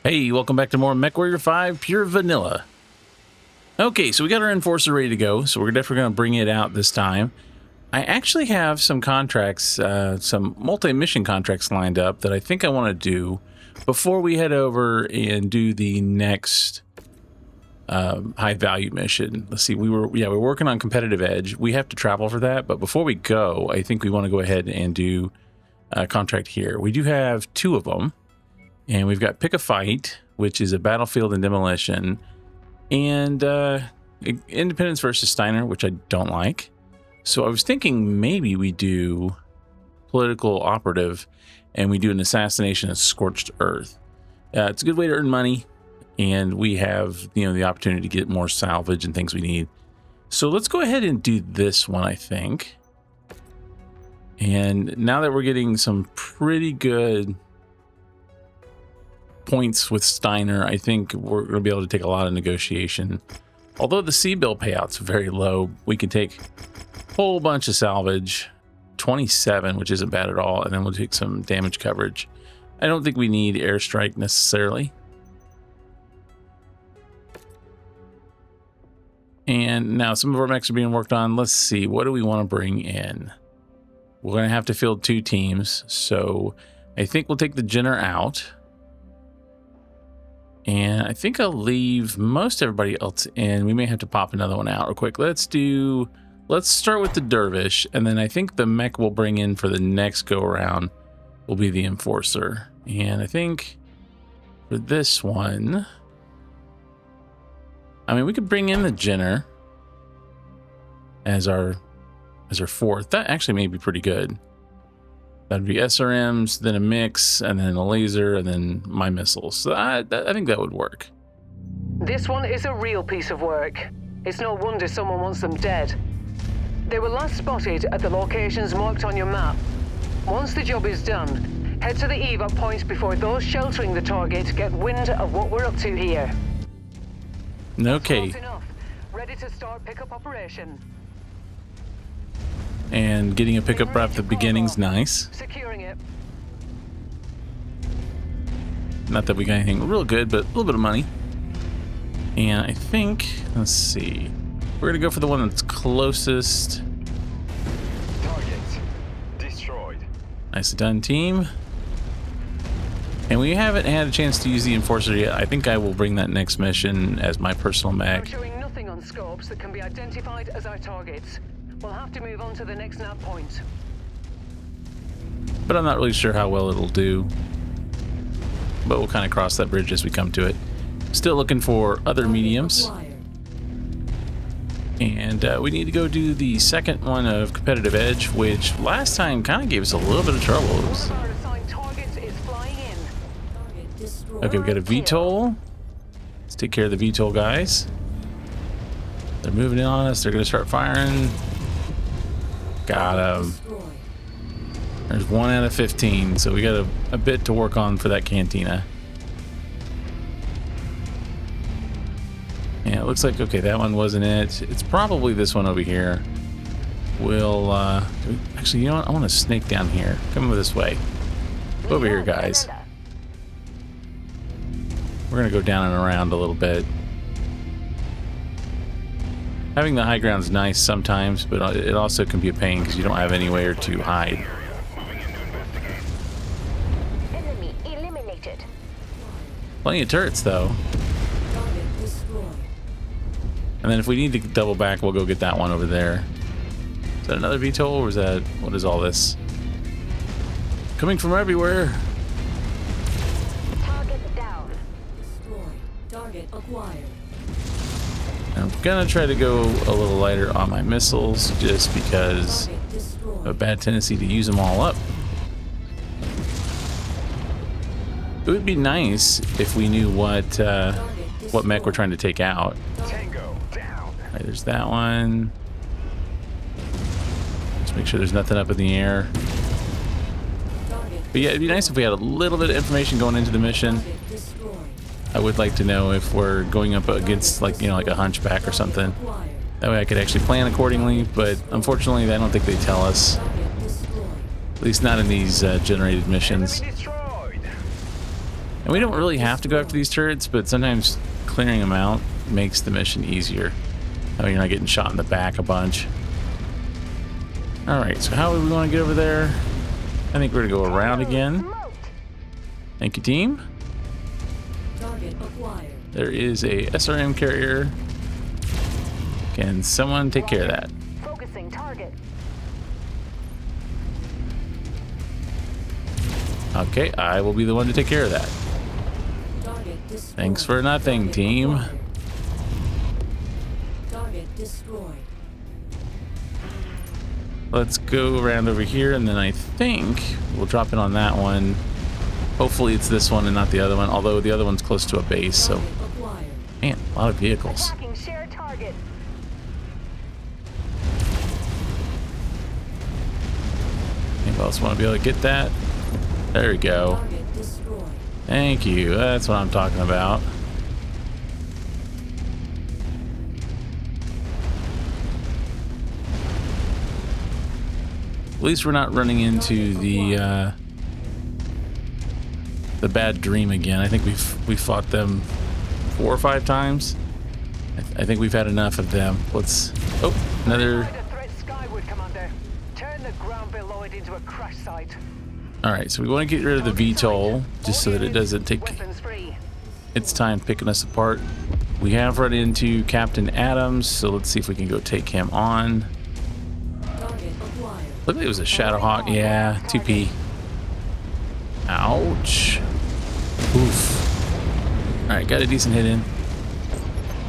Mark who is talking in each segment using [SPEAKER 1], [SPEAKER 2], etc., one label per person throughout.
[SPEAKER 1] Hey, welcome back to more MechWarrior 5 Pure Vanilla. Okay, so we got our Enforcer ready to go, so we're definitely going to bring it out this time. I actually have some contracts, some multi-mission contracts lined up that I think I want to do before we head over and do the next high-value mission. Let's see, we're working on Competitive Edge. We have to travel for that, but before we go, I think we want to go ahead and do a contract here. We do have two of them. And we've got Pick a Fight, which is a battlefield and demolition, and Independence versus Steiner, which I don't like. So I was thinking maybe we do Political Operative, and we do an Assassination of Scorched Earth. It's a good way to earn money, and we have the opportunity to get more salvage and things we need. So let's go ahead and do this one, I think. And now that we're getting some pretty good points with Steiner, I think we're going to be able to take a lot of negotiation. Although the C-bill payout's very low, we can take a whole bunch of salvage, 27, which isn't bad at all, and then we'll take some damage coverage. I don't think we need airstrike necessarily. And now some of our mechs are being worked on. Let's see, what do we want to bring in? We're going to have to field two teams, so I think we'll take the Jenner out. And I think I'll leave most everybody else in. We may have to pop another one out real quick. Let's start with the Dervish, and then I think the mech we'll bring in for the next go around will be the Enforcer. And I think for this one, I mean, we could bring in the Jenner as our fourth. That actually may be pretty good. That'd be SRMs, then a mix, and then a laser, and then my missiles. So I think that would work.
[SPEAKER 2] This one is a real piece of work. It's no wonder someone wants them dead. They were last spotted at the locations marked on your map. Once the job is done, head to the evac point before those sheltering the target get wind of what we're up to here.
[SPEAKER 1] Okay.
[SPEAKER 2] Close enough. Ready to start pickup operation.
[SPEAKER 1] And getting a pickup right at the beginning's nice.
[SPEAKER 2] Securing it.
[SPEAKER 1] Not that we got anything real good, but a little bit of money. And I think, let's see, we're gonna go for the one that's closest.
[SPEAKER 3] Target destroyed.
[SPEAKER 1] Nicely done, team. And we haven't had a chance to use the Enforcer yet. I think I will bring that next mission as my personal mech.
[SPEAKER 2] We're showing nothing on scopes that can be identified as our targets. We'll have to move on to the next nav point.
[SPEAKER 1] But I'm not really sure how well it'll do. But we'll kind of cross that bridge as we come to it. Still looking for other mediums. And we need to go do the second one of Competitive Edge, which last time kind of gave us a little bit of trouble.
[SPEAKER 2] One of our assigned targets is flying in.
[SPEAKER 1] Okay, we got a VTOL. Let's take care of the VTOL guys. They're moving in on us. They're going to start firing. Got him. There's 1 out of 15, so we got a bit to work on for that cantina. Yeah, it looks like, okay, that one wasn't it. It's probably this one over here. We'll, actually, you know what? I want to snake down here. Come over this way. Over here, guys. We're going to go down and around a little bit. Having the high ground is nice sometimes, but it also can be a pain because you don't have anywhere to hide.
[SPEAKER 4] Enemy eliminated.
[SPEAKER 1] Plenty of turrets, though. And then if we need to double back, we'll go get that one over there. Is that another VTOL, or is that... what is all this? Coming from everywhere.
[SPEAKER 4] Target down.
[SPEAKER 5] Destroyed. Target acquired.
[SPEAKER 1] I'm gonna try to go a little lighter on my missiles just because of a bad tendency to use them all up. It would be nice if we knew what mech we're trying to take out.
[SPEAKER 3] Tango down.
[SPEAKER 1] All right, there's that one. Let's make sure there's nothing up in the air. But yeah, it'd be nice if we had a little bit of information going into the mission. I would like to know if we're going up against, like, like a hunchback or something. That way I could actually plan accordingly, but unfortunately I don't think they tell us. At least not in these generated missions.
[SPEAKER 3] Enemy destroyed.
[SPEAKER 1] And we don't really have to go after these turrets, but sometimes clearing them out makes the mission easier. Oh, you're not getting shot in the back a bunch. Alright, so how do we want to get over there? I think we're going to go around again. Thank you, team.
[SPEAKER 5] Target acquired.
[SPEAKER 1] There is a SRM carrier. Can someone take care of that?
[SPEAKER 4] Focusing target.
[SPEAKER 1] Okay, I will be the one to take care of that.
[SPEAKER 5] Target destroyed.
[SPEAKER 1] Thanks for nothing,
[SPEAKER 5] Target
[SPEAKER 1] team.
[SPEAKER 5] acquired. Target destroyed.
[SPEAKER 1] Let's go around over here, and then I think we'll drop in on that one. Hopefully it's this one and not the other one, although the other one's close to a base, so...
[SPEAKER 5] Target acquired.
[SPEAKER 1] Man, a lot of vehicles.
[SPEAKER 4] Attacking shared target.
[SPEAKER 1] Anybody else want to be able to get that? There we go.
[SPEAKER 5] Target destroyed.
[SPEAKER 1] Thank you. That's what I'm talking about. At least we're not running into the bad dream again. I think we've fought them 4 or 5 times. I think we've had enough of them. Let's... Oh, another...
[SPEAKER 2] Find a threat skyward, Commander. Turn the ground below it into a crash site.
[SPEAKER 1] Alright, so we want to get rid of the VTOL just so that it doesn't take
[SPEAKER 2] Weapons free.
[SPEAKER 1] its time picking us apart. We have run into Captain Adams, so let's see if we can go take him on.
[SPEAKER 5] Target acquired.
[SPEAKER 1] Look like it was a Shadowhawk. Yeah, 2P. Ouch. Oof. Alright, got a decent hit in.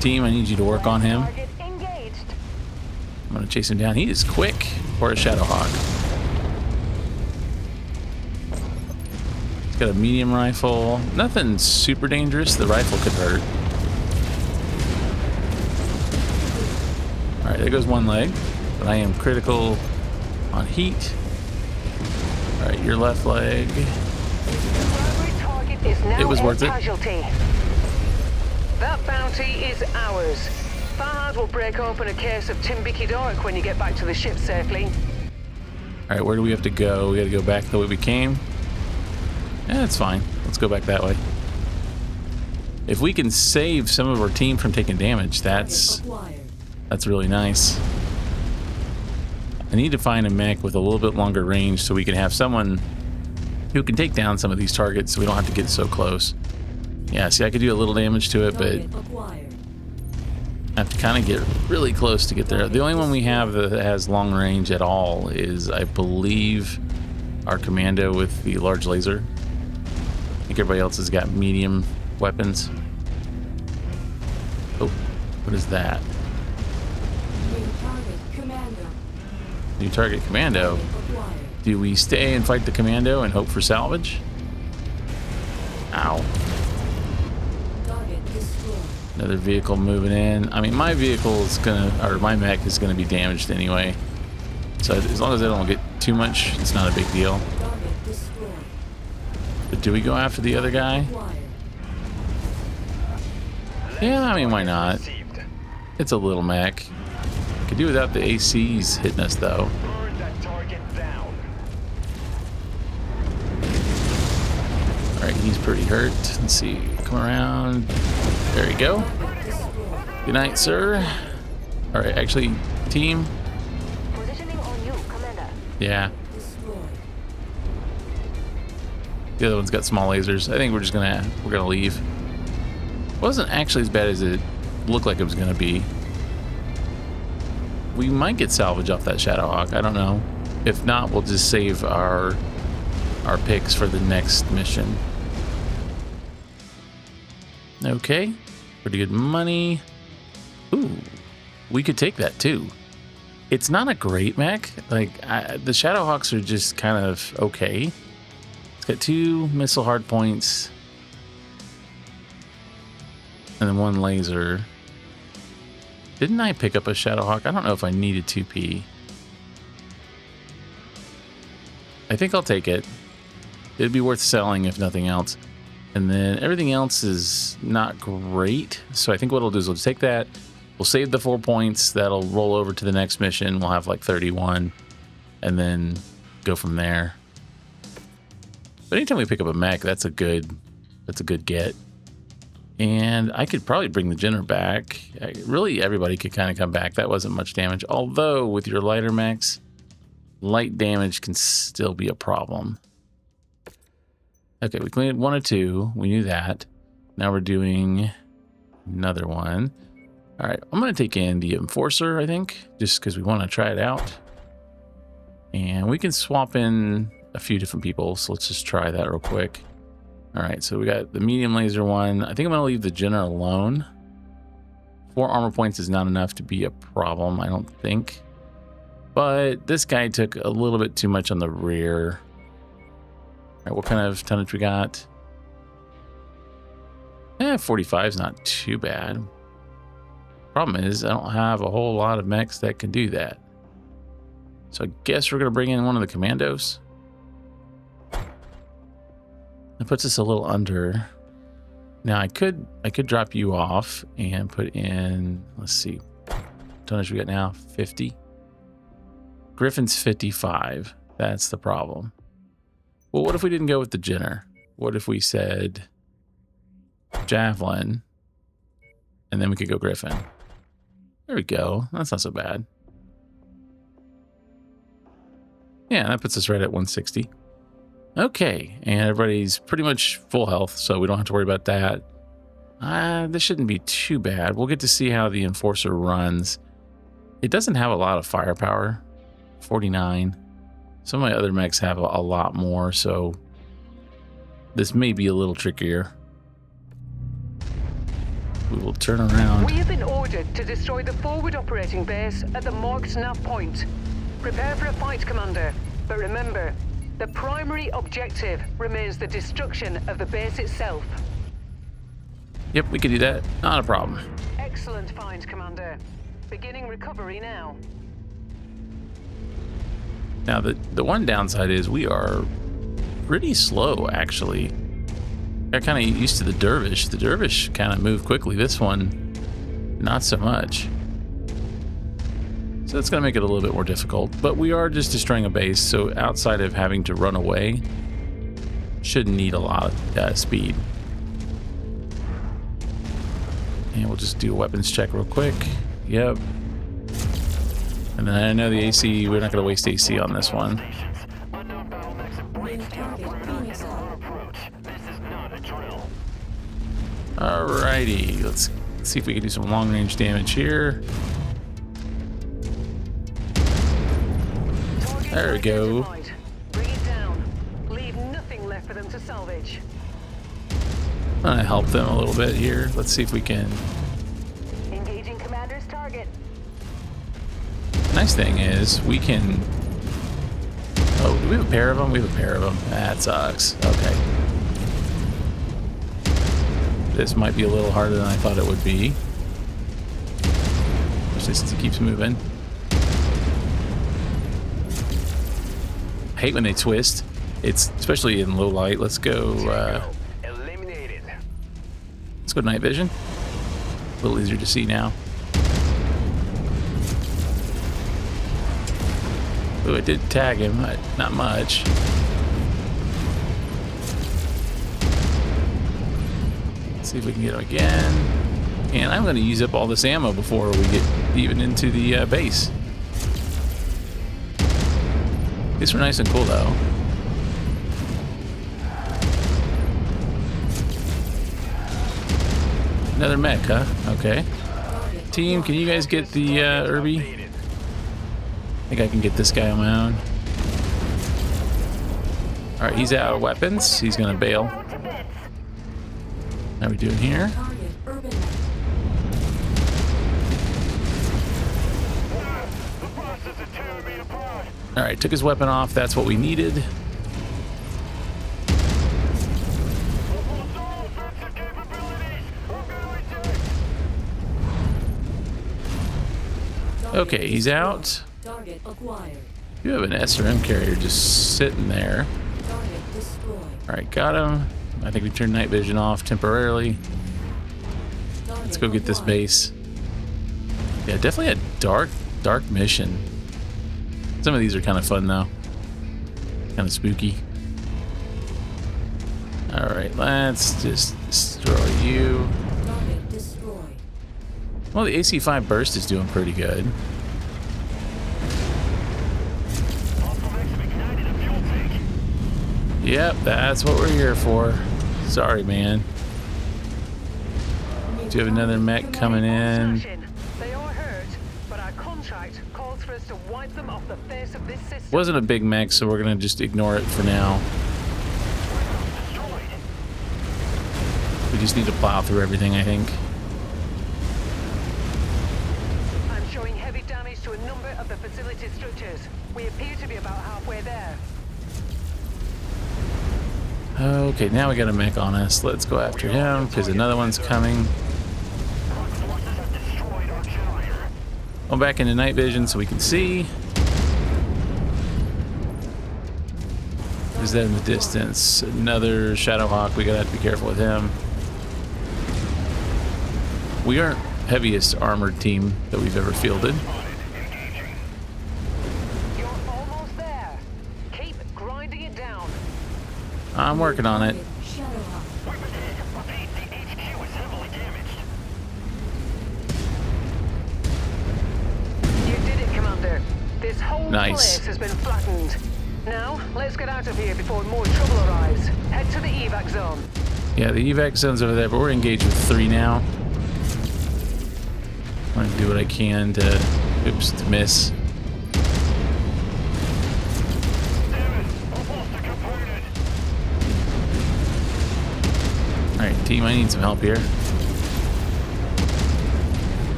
[SPEAKER 1] Team, I need you to work on him.
[SPEAKER 4] Target engaged.
[SPEAKER 1] I'm gonna chase him down. He is quick for a Shadowhawk. He's got a medium rifle. Nothing super dangerous. The rifle could hurt. Alright, there goes one leg. But I am critical on heat. Alright, your left leg.
[SPEAKER 2] Primary target is now
[SPEAKER 1] It was
[SPEAKER 2] a
[SPEAKER 1] worth it.
[SPEAKER 2] casualty. That bounty is ours. Fahad will break open a case of Timbiki Dork when you get back to the ship safely.
[SPEAKER 1] Alright, where do we have to go? We gotta go back the way we came. Yeah, it's fine. Let's go back that way. If we can save some of our team from taking damage, that's really nice. I need to find a mech with a little bit longer range so we can have someone who can take down some of these targets so we don't have to get so close. Yeah, see, I could do a little damage to it, but I have to kind of get really close to get there. The only one we have that has long range at all is, I believe, our commando with the large laser. I think everybody else has got medium weapons. Oh, what is that? New target commando. Do we stay and fight the commando and hope for salvage? Ow. Another vehicle moving in. I mean, my vehicle is gonna, or my mech is gonna be damaged anyway. So as long as I don't get too much, it's not a big deal. But do we go after the other guy? Yeah, I mean, why not? It's a little mech. Could do without the ACs hitting us though.
[SPEAKER 3] Burn that target down.
[SPEAKER 1] Alright, he's pretty hurt. Let's see. Come around. There you go. Good night, sir. Alright, actually, team.
[SPEAKER 4] Positioning on you, Commander.
[SPEAKER 1] Yeah. The other one's got small lasers. I think we're gonna leave. Wasn't actually as bad as it looked like it was gonna be. We might get salvage off that Shadowhawk. I don't know. If not, we'll just save our picks for the next mission. Okay. Pretty good money. Ooh. We could take that too. It's not a great mech. Like, the Shadowhawks are just kind of okay. It's got 2 missile hardpoints. And then 1 laser. Didn't I pick up a Shadowhawk? I don't know if I needed 2P. I think I'll take it. It'd be worth selling if nothing else. And then everything else is not great. So I think what we'll do is we'll take that. We'll save the 4 points. That'll roll over to the next mission. We'll have like 31. And then go from there. But anytime we pick up a mech, that's a good That's a good get. And I could probably bring the Jenner back. Really, everybody could kind of come back. That wasn't much damage. Although, with your lighter mechs, light damage can still be a problem. Okay, we cleaned 1 or 2. We knew that. Now we're doing another one. All right, I'm going to take in the Enforcer, I think, just because we want to try it out. And we can swap in a few different people, so let's just try that real quick. All right, so we got the medium laser one. I think I'm going to leave the Jenner alone. 4 armor points is not enough to be a problem, I don't think. But this guy took a little bit too much on the rear. All right, what kind of tonnage we got? 45 is not too bad. Problem is, I don't have a whole lot of mechs that can do that. So I guess we're going to bring in one of the commandos. That puts us a little under. Now I could drop you off and put in, let's see, tonnage we got now, 50. Griffin's 55. That's the problem. Well, what if we didn't go with the Jenner? What if we said Javelin, and then we could go Griffin? There we go. That's not so bad. Yeah, that puts us right at 160. Okay, and everybody's pretty much full health, so we don't have to worry about that. This shouldn't be too bad. We'll get to see how the Enforcer runs. It doesn't have a lot of firepower. 49. Some of my other mechs have a lot more, so this may be a little trickier. We will turn around.
[SPEAKER 2] We have been ordered to destroy the forward operating base at the marked nav point. Prepare for a fight, Commander. But remember, the primary objective remains the destruction of the base itself.
[SPEAKER 1] Yep, we can do that. Not a problem.
[SPEAKER 2] Excellent find, Commander. Beginning recovery now.
[SPEAKER 1] Now, the one downside is we are pretty slow, actually. Got kind of used to the Dervish. The Dervish kind of moved quickly. This one, not so much. So that's going to make it a little bit more difficult. But we are just destroying a base, so outside of having to run away, shouldn't need a lot of speed. And we'll just do a weapons check real quick. Yep. And then I know the AC, we're not going to waste AC on this one.
[SPEAKER 5] Main target being assigned.
[SPEAKER 1] Alrighty, let's see if we can do some long range damage here. There we go.
[SPEAKER 2] Bring it down. Leave nothing left for them to salvage.
[SPEAKER 1] I'm gonna help them a little bit here. Let's see if we can.
[SPEAKER 4] Engaging commander's target.
[SPEAKER 1] Nice thing is we can. Oh, do we have a pair of them? We have a pair of them. That sucks. Okay. This might be a little harder than I thought it would be. Especially since it keeps moving. I hate when they twist. It's especially in low light. Let's go.
[SPEAKER 3] Eliminated.
[SPEAKER 1] Let's go night vision. A little easier to see now. Ooh, it did tag him. Not much. Let's see if we can get him again. And I'm going to use up all this ammo before we get even into the base. These were nice and cool, though. Another mech, huh? Okay. Team, can you guys get the Irby? I think I can get this guy on my own. All right, he's out of weapons. He's going to bail. How are we doing here?
[SPEAKER 5] Target urban.
[SPEAKER 1] All right, took his weapon off. That's what we needed. Okay, he's out.
[SPEAKER 5] Target acquired.
[SPEAKER 1] You have an SRM carrier just sitting there.
[SPEAKER 5] Target destroyed.
[SPEAKER 1] All right, got him. I think we turned night vision off temporarily. Let's go get this base. Yeah, definitely a dark mission. Some of these are kind of fun though. Kind of spooky. All right, let's just destroy you.
[SPEAKER 5] Target destroyed.
[SPEAKER 1] Well, the AC-5 burst is doing pretty good. Yep, that's what we're here for. Sorry, man. Do you have another mech coming in?
[SPEAKER 2] They are hurt, but our contract calls for us to wipe them off the face of this system.
[SPEAKER 1] Wasn't a big mech, so we're gonna just ignore it for now. We just need to plow through everything, I think.
[SPEAKER 2] I'm showing heavy damage to a number of the facility structures. We appear to be about halfway there.
[SPEAKER 1] Okay, now we got a mech on us. Let's go after him because another one's coming. Go back into night vision so we can see. Is that in the distance? Another Shadowhawk. We gotta have to be careful with him. We aren't heaviest armored team that we've ever fielded.
[SPEAKER 2] You're almost there. Keep grinding it down.
[SPEAKER 1] I'm working on it.
[SPEAKER 5] Shadowhawk.
[SPEAKER 2] You did it, Commander. This whole
[SPEAKER 1] Nice.
[SPEAKER 2] place has been flattened. Now, let's get out of here before more trouble arrives. Head to the evac zone.
[SPEAKER 1] Yeah, the evac zone's over there, but we're engaged with 3 now. I'm gonna do what I can to, oops, to miss. All right, team, I need some help here.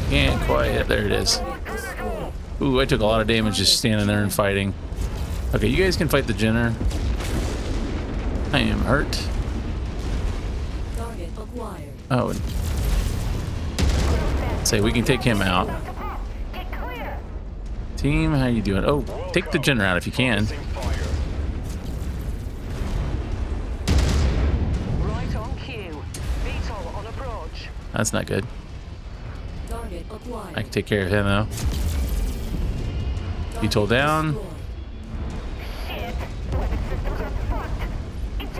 [SPEAKER 1] Can't quite hit. There it is. Ooh, I took a lot of damage just standing there and fighting. Okay, you guys can fight the Jenner. I am hurt.
[SPEAKER 5] Target acquired.
[SPEAKER 1] Oh. Say, we can take him out. Team, how you doing? Oh, take the Jenner out if you can.
[SPEAKER 2] Right on cue. VTOL on approach.
[SPEAKER 1] That's not good.
[SPEAKER 5] Target acquired.
[SPEAKER 1] I can take care of him though. VTOL down.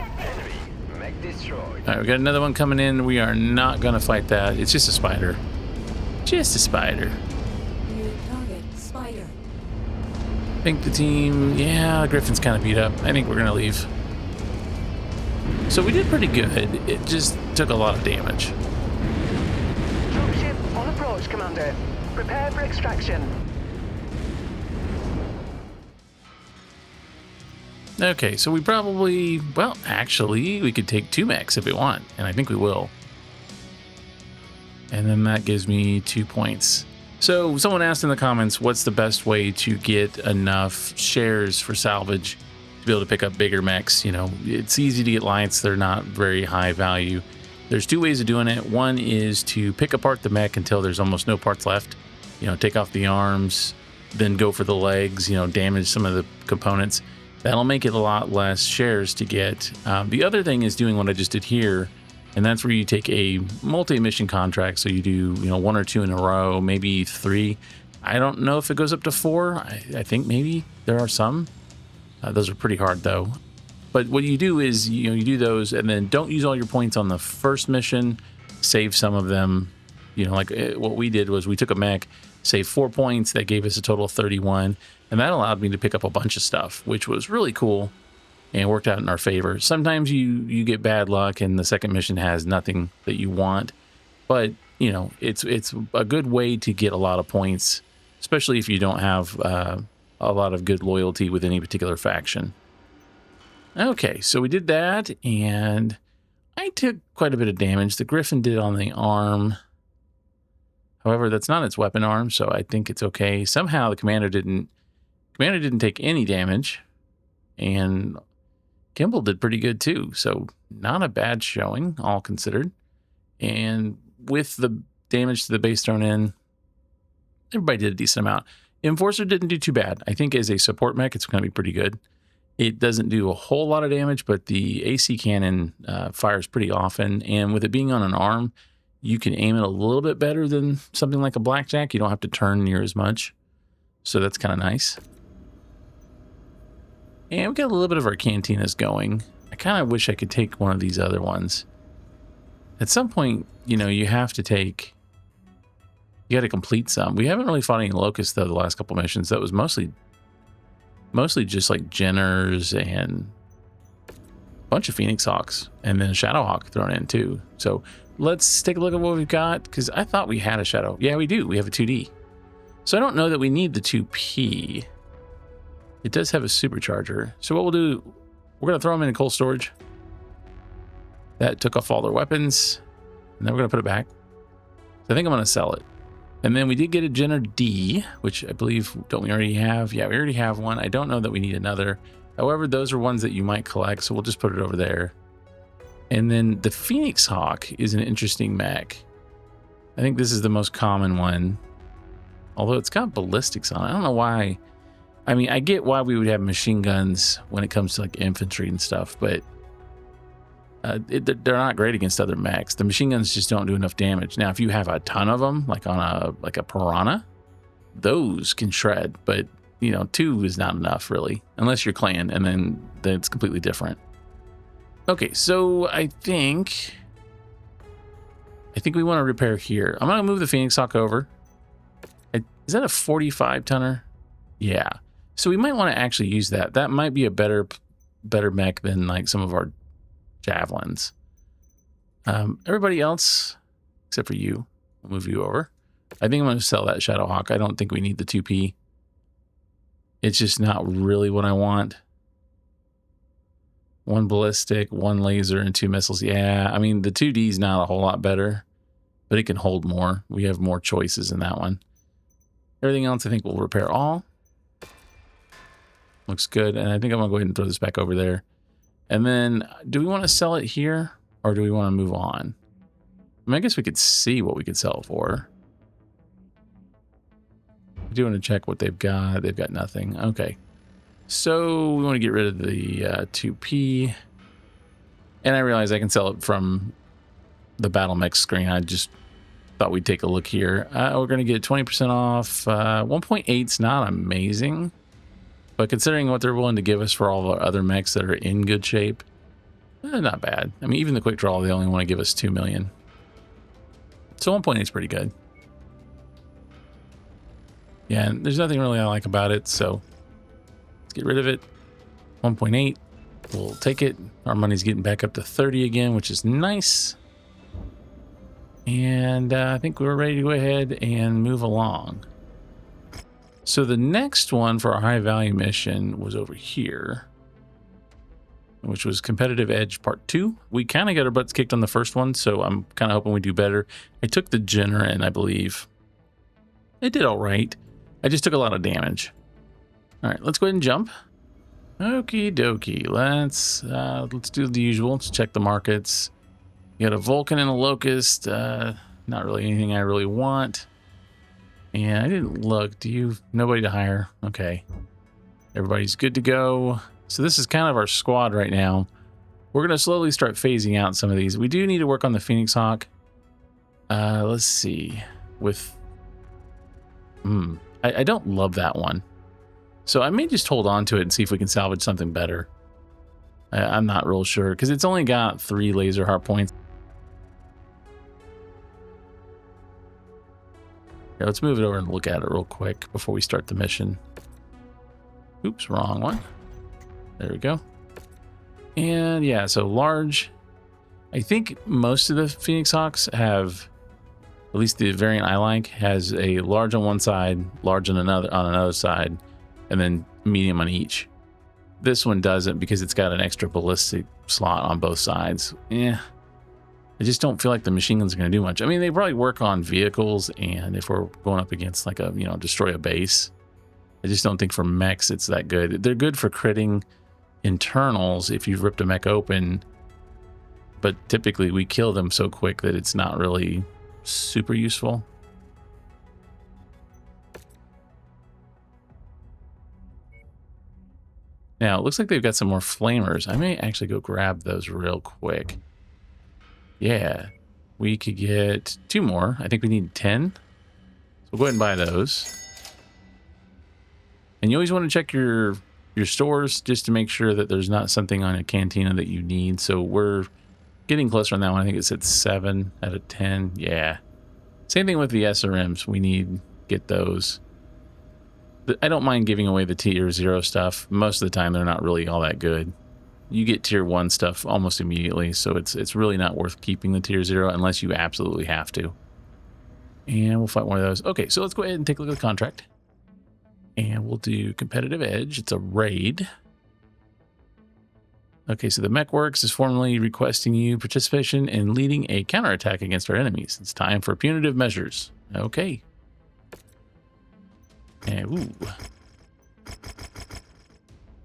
[SPEAKER 5] Destroyed.
[SPEAKER 3] Mech destroyed.
[SPEAKER 1] Alright, we got another one coming in. We are not gonna fight that. It's just a spider. Just a spider.
[SPEAKER 5] New target spider.
[SPEAKER 1] I think the team, yeah, Griffin's kind of beat up. I think we're gonna leave. So we did pretty good. It just took a lot of damage.
[SPEAKER 2] Dropship on approach, Commander. Prepare for extraction.
[SPEAKER 1] Okay, so we probably, well, actually, we could take 2 mechs if we want, and I think we will. And then that gives me 2 points. So someone asked in the comments, what's the best way to get enough shares for salvage to be able to pick up bigger mechs? You know, it's easy to get lights. They're not very high value. There's 2 ways of doing it. One is to pick apart the mech until there's almost no parts left. You know, take off the arms, then go for the legs, you know, damage some of the components. That'll make it a lot less shares to get. The other thing is doing what I just did here, and that's where you take a multi-mission contract. So you do, you know, 1 or 2 in a row, maybe 3. I don't know if it goes up to 4. I think maybe there are some. Those are pretty hard though. But what you do is, you know, you do those and then don't use all your points on the first mission. Save some of them. You know, like what we did was we took a mech, saved 4 points. That gave us a total of 31. And that allowed me to pick up a bunch of stuff, which was really cool and worked out in our favor. Sometimes you get bad luck and the second mission has nothing that you want. But, you know, it's a good way to get a lot of points, especially if you don't have a lot of good loyalty with any particular faction. Okay, so we did that, and I took quite a bit of damage. The Griffin did on the arm. However, that's not its weapon arm, so I think it's okay. Somehow the commander didn't take any damage, and Kimball did pretty good too, so not a bad showing, all considered. And with the damage to the base thrown in, everybody did a decent amount. Enforcer didn't do too bad. I think as a support mech, it's going to be pretty good. It doesn't do a whole lot of damage, but the AC cannon fires pretty often, and with it being on an arm, you can aim it a little bit better than something like a blackjack. You don't have to turn near as much. So that's kind of nice. And we got a little bit of our cantinas going. I kind of wish I could take one of these other ones. At some point, you know, you have to take... You got to complete some. We haven't really fought any locusts, though, the last couple missions. That was mostly just like Jenners and a bunch of Phoenix Hawks. And then a Shadow Hawk thrown in, too. So let's take a look at what we've got, because I thought we had a Shadow. Yeah, we do. We have a 2D. So I don't know that we need the 2P. It does have a supercharger. So what we'll do, we're going to throw them in cold storage. That took off all their weapons. And then we're going to put it back. So I think I'm going to sell it. And then we did get a Jenner D, which I believe, don't we already have? Yeah, we already have one. I don't know that we need another. However, those are ones that you might collect, so we'll just put it over there. And then the Phoenix Hawk is an interesting mech. I think this is the most common one. Although it's got ballistics on it. I don't know why. I mean, I get why we would have machine guns when it comes to like infantry and stuff, but they're not great against other mechs. The machine guns just don't do enough damage. Now, if you have a ton of them, like on a Piranha, those can shred. But you know, 2 is not enough really, unless you're clan, and then it's completely different. Okay, so I think we want to repair here. I'm gonna move the Phoenix Hawk over. Is that a 45 tonner? Yeah. So we might want to actually use that. That might be a better mech than like some of our javelins. Everybody else, except for you, I'll move you over. I think I'm going to sell that Shadow Hawk. I don't think we need the 2P. It's just not really what I want. 1 ballistic, 1 laser, and 2 missiles. Yeah, I mean, the 2D is not a whole lot better, but it can hold more. We have more choices in that one. Everything else, I think we'll repair all. Looks good. And I think I'm going to go ahead and throw this back over there. And then, do we want to sell it here, or do we want to move on? I mean, I guess we could see what we could sell it for. I do want to check what they've got. They've got nothing. Okay. So, we want to get rid of the 2P. And I realize I can sell it from the BattleMech screen. I just thought we'd take a look here. We're going to get 20% off. 1.8's not amazing. But considering what they're willing to give us for all the other mechs that are in good shape, not bad. I mean, even the quick draw, they only want to give us 2 million. So 1.8 is pretty good. Yeah, and there's nothing really I like about it, so let's get rid of it. 1.8, we'll take it. Our money's getting back up to 30 again, which is nice. And I think we're ready to go ahead and move along. So the next one for our high value mission was over here, which was Competitive Edge Part 2. We kind of got our butts kicked on the first one, so I'm kind of hoping we do better. I took the Jenner in, I believe. It did all right. I just took a lot of damage. All right, let's go ahead and jump. Okie dokie. Let's do the usual. Let's check the markets. You got a Vulcan and a Locust. Not really anything I really want. And I didn't look. Do you... Nobody to hire. Okay. Everybody's good to go. So this is kind of our squad right now. We're going to slowly start phasing out some of these. We do need to work on the Phoenix Hawk. Let's see. With... I don't love that one. So I may just hold on to it and see if we can salvage something better. I'm not real sure, because it's only got 3 laser heart points. Here, let's move it over and look at it real quick before we start the mission. Oops, wrong one. There we go. And yeah, so large. I think most of the Phoenix Hawks have, at least the variant I like, has a large on one side, large on another side, and then medium on each. This one doesn't because it's got an extra ballistic slot on both sides. Yeah. I just don't feel like the machine guns are going to do much. I mean, they probably work on vehicles, and if we're going up against like a, destroy a base, I just don't think for mechs it's that good. They're good for critting internals if you've ripped a mech open, but typically we kill them so quick that it's not really super useful. Now, it looks like they've got some more flamers. I may actually go grab those real quick. Yeah. we could get 2 more. I think we need 10. So we'll go ahead and buy those. And you always want to check your stores just to make sure that there's not something on a cantina that you need. So we're getting closer on that one. I think it's at 7 out of 10. Yeah. Same thing with the SRMs. We need get those. I don't mind giving away the tier 0 stuff. Most of the time, they're not really all that good. You get tier 1 stuff almost immediately, so it's really not worth keeping the tier 0 unless you absolutely have to. And we'll fight one of those. Okay, so let's go ahead and take a look at the contract. And we'll do competitive edge. It's a raid. Okay, so the MechWorks is formally requesting you participation in leading a counterattack against our enemies. It's time for punitive measures. Okay. And, ooh.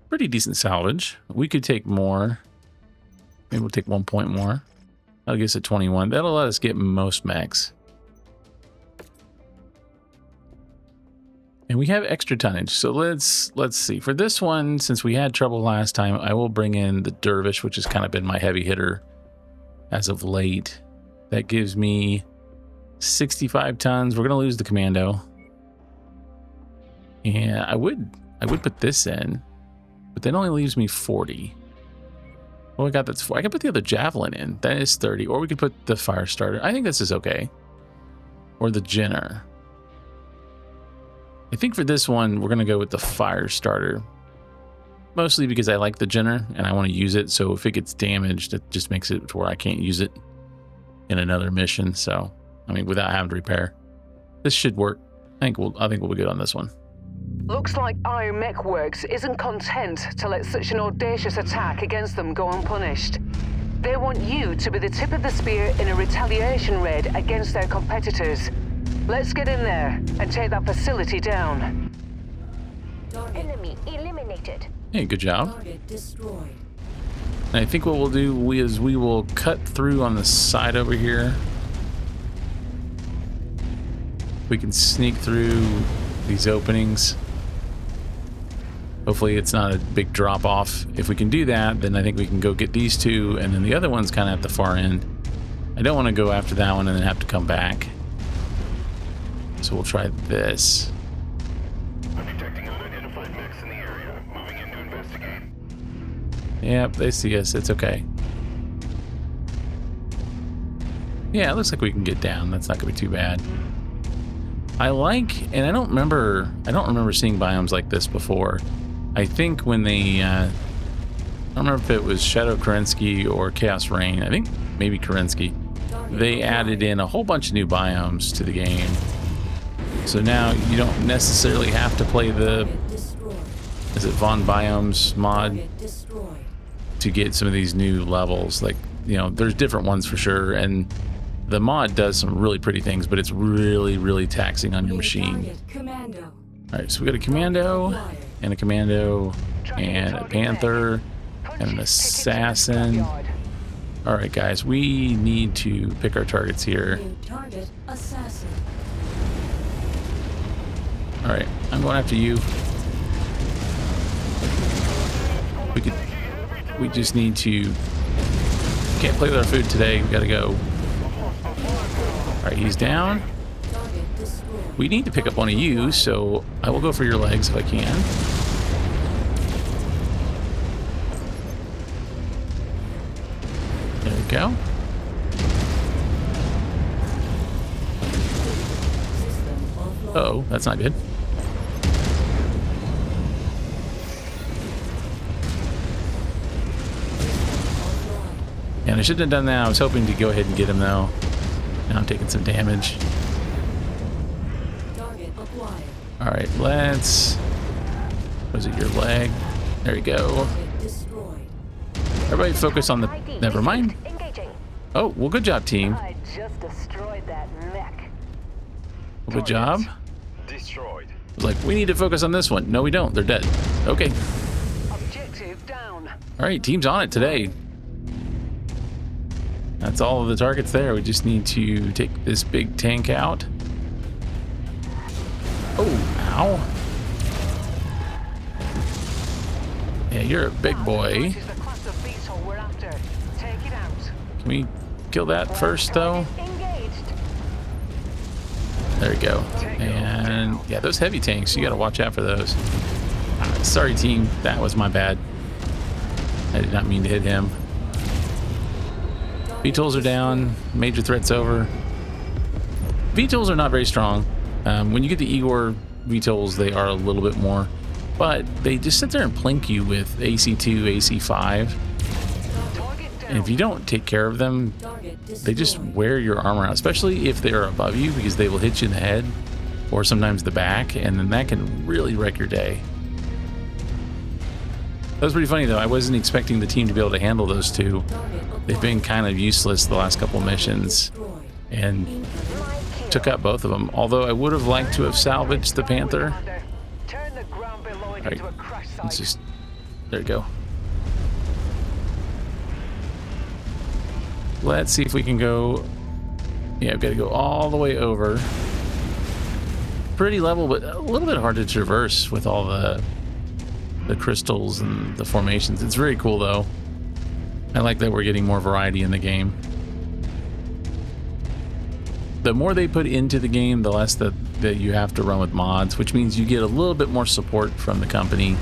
[SPEAKER 1] Pretty decent salvage. We could take more. Maybe we'll take 1 point more. That'll get us at 21. That'll let us get most mechs. And we have extra tonnage. So let's see. For this one, since we had trouble last time, I will bring in the Dervish, which has kind of been my heavy hitter as of late. That gives me 65 tons. We're going to lose the Commando. And I would put this in, but that only leaves me 40. Well, I got that's 4. I could put the other Javelin in. That is 30. Or we could put the Fire Starter. I think this is okay. Or the Jenner. I think for this one, we're going to go with the Fire Starter. Mostly because I like the Jenner and I want to use it. So if it gets damaged, it just makes it to where I can't use it in another mission. So, I mean, without having to repair. This should work. I think we'll be good on this one.
[SPEAKER 2] Looks like our MechWorks isn't content to let such an audacious attack against them go unpunished. They want you to be the tip of the spear in a retaliation raid against their competitors. Let's get in there and take that facility down.
[SPEAKER 4] Enemy eliminated.
[SPEAKER 1] Hey, good job.
[SPEAKER 5] Target destroyed.
[SPEAKER 1] And I think what we'll do is we will cut through on the side over here. We can sneak through these openings. Hopefully it's not a big drop off. If we can do that, then I think we can go get these 2, and then the other one's kind of at the far end. I don't want to go after that one and then have to come back. So we'll try this.
[SPEAKER 3] I'm detecting unidentified mechs in the area. Moving in to investigate.
[SPEAKER 1] Yep, they see us. It's okay. Yeah, it looks like we can get down. That's not gonna be too bad. I like, and I don't remember seeing biomes like this before. I think when they, I don't remember if it was Shadow Kerensky or Chaos Rain. I think maybe Kerensky. They added in a whole bunch of new biomes to the game. So now you don't necessarily have to play the, is it Von Biomes mod to get some of these new levels. Like, you know, there's different ones for sure. And the mod does some really pretty things, but it's really, really taxing on your machine. All right, so we got a Commando and a Commando and a Panther and an Assassin. All right, guys, we need to pick our targets here.
[SPEAKER 5] Target assassin.
[SPEAKER 1] All right, I'm going after you. We just need to, can't play with our food today. We gotta go. All right, he's down. We need to pick up one of you, so I will go for your legs if I can. There we go. Uh-oh, that's not good. And I shouldn't have done that. I was hoping to go ahead and get him, though. Now I'm taking some damage. All right, let's... Was it your leg? There you go. Everybody focus on the... Never mind. Oh, well, good job, team.
[SPEAKER 4] I just destroyed that mech.
[SPEAKER 1] Well, good job.
[SPEAKER 3] Destroyed.
[SPEAKER 1] I was like, we need to focus on this one. No, we don't. They're dead. Okay.
[SPEAKER 2] Objective down.
[SPEAKER 1] All right, team's on it today. That's all of the targets there. We just need to take this big tank out. Oh, ow. Yeah, you're a big boy.
[SPEAKER 2] This is the class of beetle we're after. Take it out.
[SPEAKER 1] Can we kill that first, though.
[SPEAKER 4] Engaged.
[SPEAKER 1] There we go. And yeah, those heavy tanks, you got to watch out for those. Sorry, team. That was my bad. I did not mean to hit him. VTOLs are down. Major threats over. VTOLs are not very strong. When you get the Igor VTOLs, they are a little bit more. But they just sit there and plink you with AC2, AC5. And if you don't take care of them, they just wear your armor out, especially if they're above you, because they will hit you in the head or sometimes the back, and then that can really wreck your day. That was pretty funny, though. I wasn't expecting the team to be able to handle those two. They've been kind of useless the last couple missions and took out both of them. Although I would have liked to have salvaged the Panther.
[SPEAKER 2] Turn the ground below it
[SPEAKER 1] All
[SPEAKER 2] into a
[SPEAKER 1] right,
[SPEAKER 2] crash
[SPEAKER 1] let's
[SPEAKER 2] site.
[SPEAKER 1] just, there we go. Let's see if we can go. Yeah, I've got to go all the way over. Pretty level, but a little bit hard to traverse with all the crystals and the formations. It's very cool, though. I like that we're getting more variety in the game. The more they put into the game, the less that you have to run with mods, which means you get a little bit more support from the company,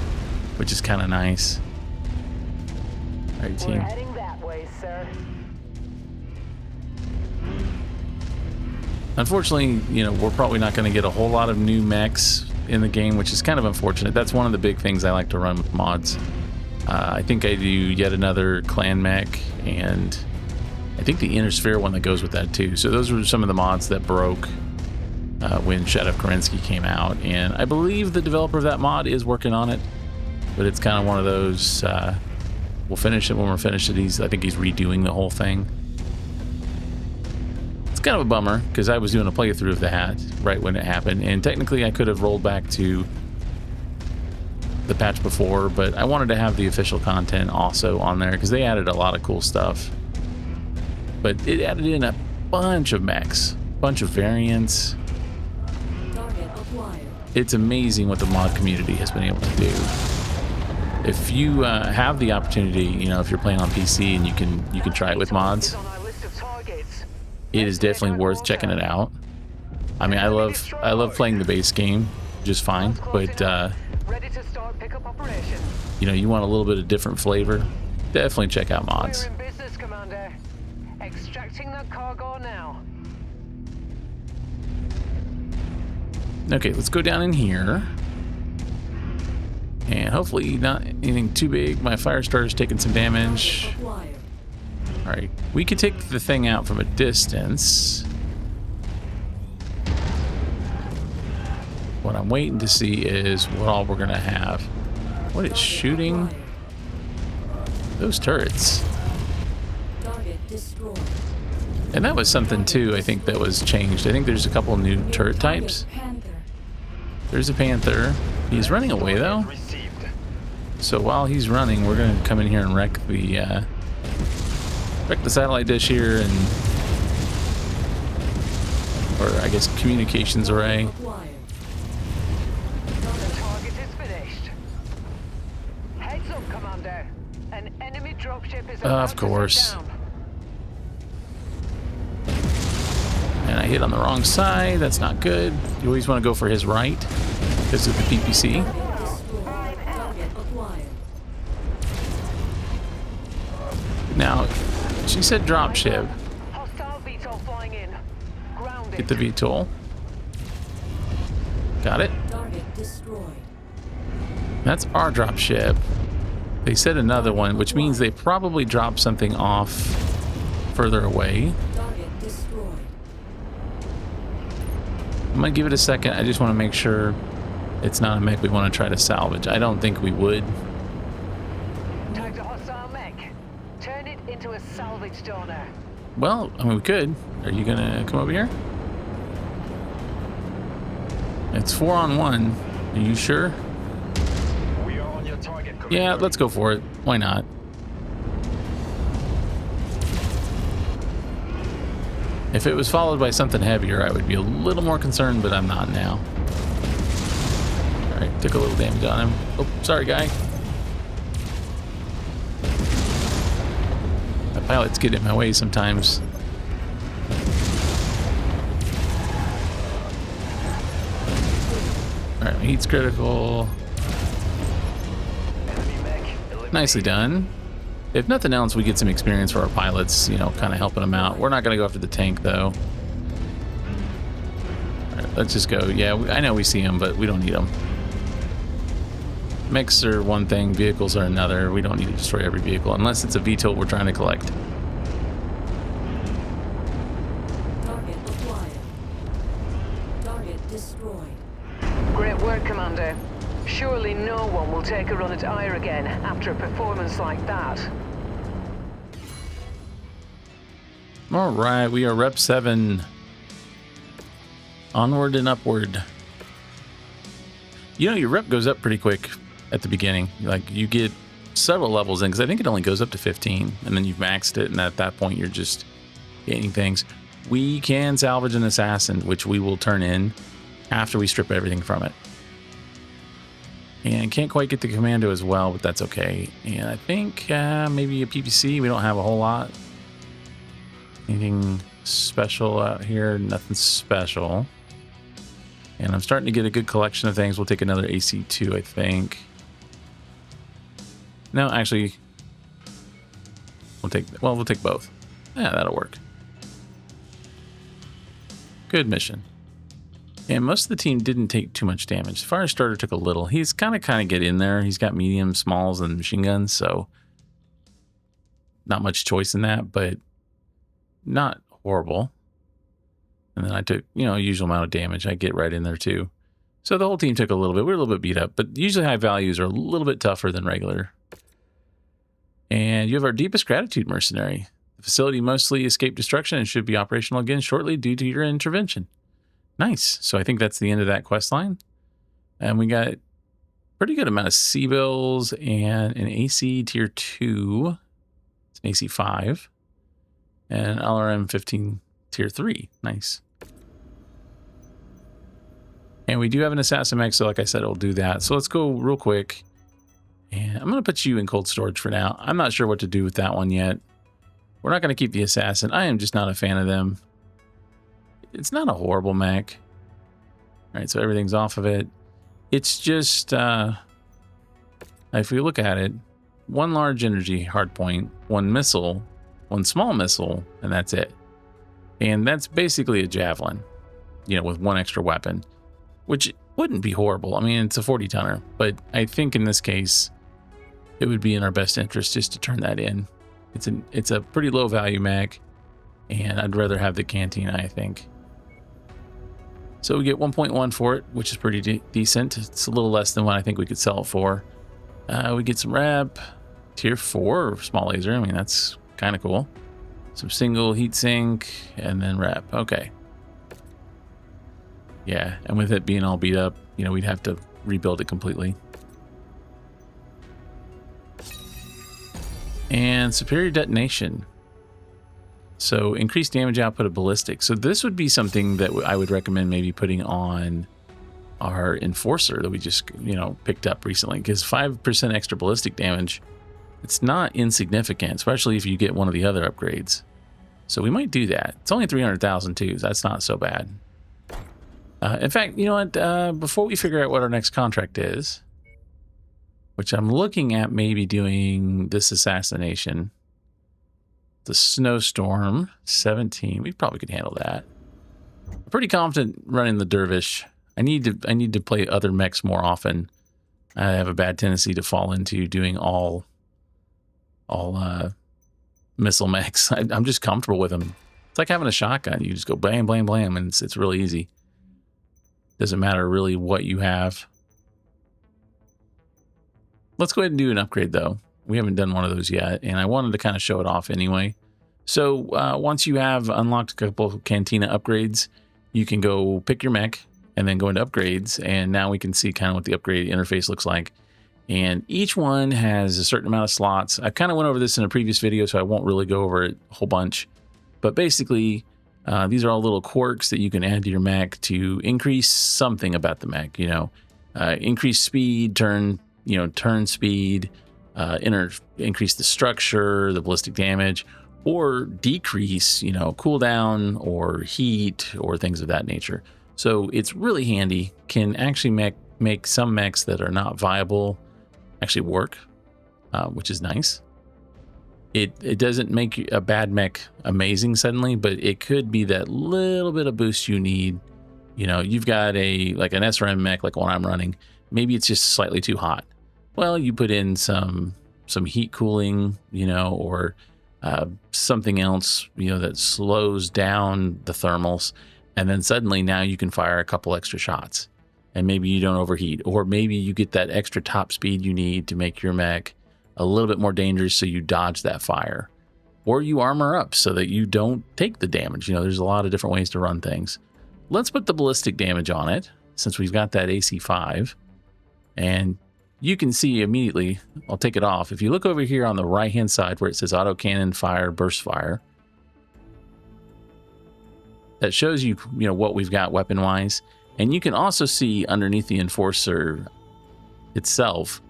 [SPEAKER 1] which is kind of nice. All right,
[SPEAKER 4] We're
[SPEAKER 1] team.
[SPEAKER 4] heading that way, sir.
[SPEAKER 1] Unfortunately, you know, we're probably not going to get a whole lot of new mechs in the game, which is kind of unfortunate. That's one of the big things I like to run with mods. I think I do yet another clan mech, and I think the inner sphere one that goes with that too. So those were some of the mods that broke when Shadow of Kerensky came out, and I believe the developer of that mod is working on it, but it's kind of one of those, we'll finish it when we're finished. I think he's redoing the whole thing. It's kind of a bummer, because I was doing a playthrough of that right when it happened, and technically I could have rolled back to the patch before, but I wanted to have the official content also on there, because they added a lot of cool stuff. But it added in a bunch of mechs, bunch of variants. It's amazing what the mod community has been able to do. If you have the opportunity, you know, if you're playing on PC and you can try it with mods,
[SPEAKER 2] On our list of targets.
[SPEAKER 1] it is definitely worth checking it out. I mean, I love playing the base game just fine, but
[SPEAKER 2] Ready to start pickup operations.
[SPEAKER 1] you know, you want a little bit of different flavor, definitely check out mods.
[SPEAKER 2] We're in business, Commander. Extracting the cargo now.
[SPEAKER 1] Okay, let's go down in here. And hopefully not anything too big. My fire starter's taking some damage. Alright, we could take the thing out from a distance. What I'm waiting to see is what all we're gonna have. What is shooting? Those turrets. And that was something too, I think, that was changed. I think there's a couple new turret types. There's a Panther. He's running away though. So while he's running, we're gonna come in here and wreck the satellite dish here, and or I guess communications array.
[SPEAKER 2] The target is finished. Heads up, Commander. An enemy dropship is about
[SPEAKER 1] Of course.
[SPEAKER 2] to touch down.
[SPEAKER 1] And I hit on the wrong side. That's not good. You always want to go for his right because of the PPC. Now, she said dropship.
[SPEAKER 2] Hostile VTOL flying in. Grounded.
[SPEAKER 1] Get the VTOL. Got it. That's our dropship. They said another one, which means they probably dropped something off further away. I'm gonna give it a second. I just want to make sure it's not a mech we want to try to salvage. I don't think we would.
[SPEAKER 2] Tagged a hostile mech. Turn it into a salvage donor.
[SPEAKER 1] Well, I mean, we could. Are you gonna come over here? It's 4-on-1. Are you sure?
[SPEAKER 3] We are on your target, Commander.
[SPEAKER 1] Yeah, let's go for it. Why not? If it was followed by something heavier, I would be a little more concerned, but I'm not now. Alright, took a little damage on him. Oh, sorry, guy. My pilots get in my way sometimes. Heat's critical. Nicely done. If nothing else, we get some experience for our pilots, you know, kind of helping them out. We're not going to go after the tank, though. All right, let's just go. Yeah, I know we see them, but we don't need them. Mechs are one thing, vehicles are another. We don't need to destroy every vehicle, unless it's a VTOL we're trying to collect.
[SPEAKER 5] Target acquired. Target destroyed.
[SPEAKER 2] Great work, Commander. Surely no one will take a run at Ire again after a performance like that.
[SPEAKER 1] All right, we are Rep 7. Onward and upward. You know, your rep goes up pretty quick at the beginning. Like, you get several levels in, because I think it only goes up to 15, and then you've maxed it, and at that point, you're just gaining things. We can salvage an assassin, which we will turn in after we strip everything from it. And can't quite get the commando as well, but that's okay. And I think maybe a PPC. We don't have a whole lot. Anything special out here? Nothing special. And I'm starting to get a good collection of things. We'll take another AC2, I think. No, actually, we'll take both. Yeah, that'll work. Good mission. And most of the team didn't take too much damage. The fire starter took a little. He's kind of get in there. He's got medium, smalls, and machine guns, so not much choice in that, but not horrible. And then I took, you know, usual amount of damage. I get right in there too. So the whole team took a little bit. We were a little bit beat up, but usually high values are a little bit tougher than regular. And you have our deepest gratitude mercenary. The facility mostly escaped destruction and should be operational again shortly due to your intervention. Nice. So I think that's the end of that quest line. And we got pretty good amount of C-bills and an AC tier 2. It's an AC 5. And LRM 15 tier 3. Nice. And we do have an assassin mech, so like I said, it'll do that. So let's go real quick. And I'm going to put you in cold storage for now. I'm not sure what to do with that one yet. We're not going to keep the assassin. I am just not a fan of them. It's not a horrible mech. All right, so everything's off of it. It's just, if we look at it, one large energy hardpoint, one missile, one small missile, and that's it. And that's basically a javelin, you know, with one extra weapon, which wouldn't be horrible. I mean, it's a 40-tonner, but I think in this case, it would be in our best interest just to turn that in. It's a pretty low value mech, and I'd rather have the cantina, I think. So we get 1.1 for it, which is pretty decent. It's a little less than what I think we could sell it for. We get some rep, tier 4 small laser. I mean, that's kind of cool. Some single heat sink, and then rep. Okay. Yeah, and with it being all beat up, you know, we'd have to rebuild it completely. And superior detonation. So increased damage output of ballistic. So this would be something that I would recommend maybe putting on our enforcer that we just, you know, picked up recently, because 5% extra ballistic damage, it's not insignificant, especially if you get one of the other upgrades. So we might do that. It's only 300,000 too, so that's not so bad. In fact, you know what, before we figure out what our next contract is, which I'm looking at maybe doing this assassination, the snowstorm 17, we probably could handle that. I'm pretty confident running the dervish. I need to play other mechs more often. I have a bad tendency to fall into doing all missile mechs. I'm just comfortable with them. It's like having a shotgun. You just go blam, blam, blam, and it's really easy. Doesn't matter really what you have. Let's go ahead and do an upgrade though. We haven't done one of those yet, and I wanted to kind of show it off anyway. So once you have unlocked a couple of cantina upgrades, you can go pick your mech and then go into upgrades, and now we can see kind of what the upgrade interface looks like. And each one has a certain amount of slots. I kind of went over this in a previous video, so I won't really go over it a whole bunch. But basically, these are all little quirks that you can add to your mech to increase something about the mech. You know, increase speed, turn speed, increase the structure, the ballistic damage, or decrease, you know, cooldown or heat or things of that nature. So it's really handy. Can actually make some mechs that are not viable actually work, which is nice. It doesn't make a bad mech amazing suddenly, but it could be that little bit of boost you need. You know, you've got like an SRM mech like one I'm running. Maybe it's just slightly too hot. Well, you put in some heat cooling, you know, or something else, you know, that slows down the thermals, and then suddenly now you can fire a couple extra shots, and maybe you don't overheat, or maybe you get that extra top speed you need to make your mech a little bit more dangerous, so you dodge that fire, or you armor up so that you don't take the damage. You know, there's a lot of different ways to run things. Let's put the ballistic damage on it, since we've got that AC5, and you can see immediately, I'll take it off. If you look over here on the right hand side where it says auto cannon fire, burst fire, that shows you, you know, what we've got weapon wise. And you can also see underneath the enforcer itself